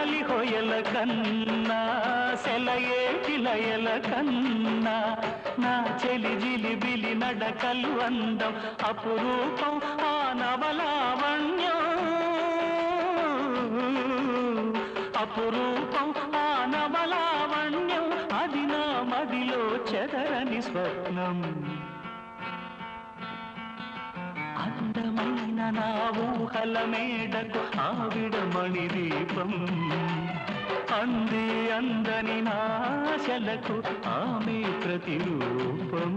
నెమలి హొయల కన్నా సెలయేటి లయల కన్నా నా చెలి జిలిబిలి నడకలు అందం అపురూపం ఆ నవలావణ్యం అపురూపం ఆ నవలావణ్యం అది నా మదిలో చెదరని స్వప్నం అందమైన నా ఊహల మేడకు ఆవిడమణి దీపం అంది అందని నాశలకు ఆమె ప్రతిరూపం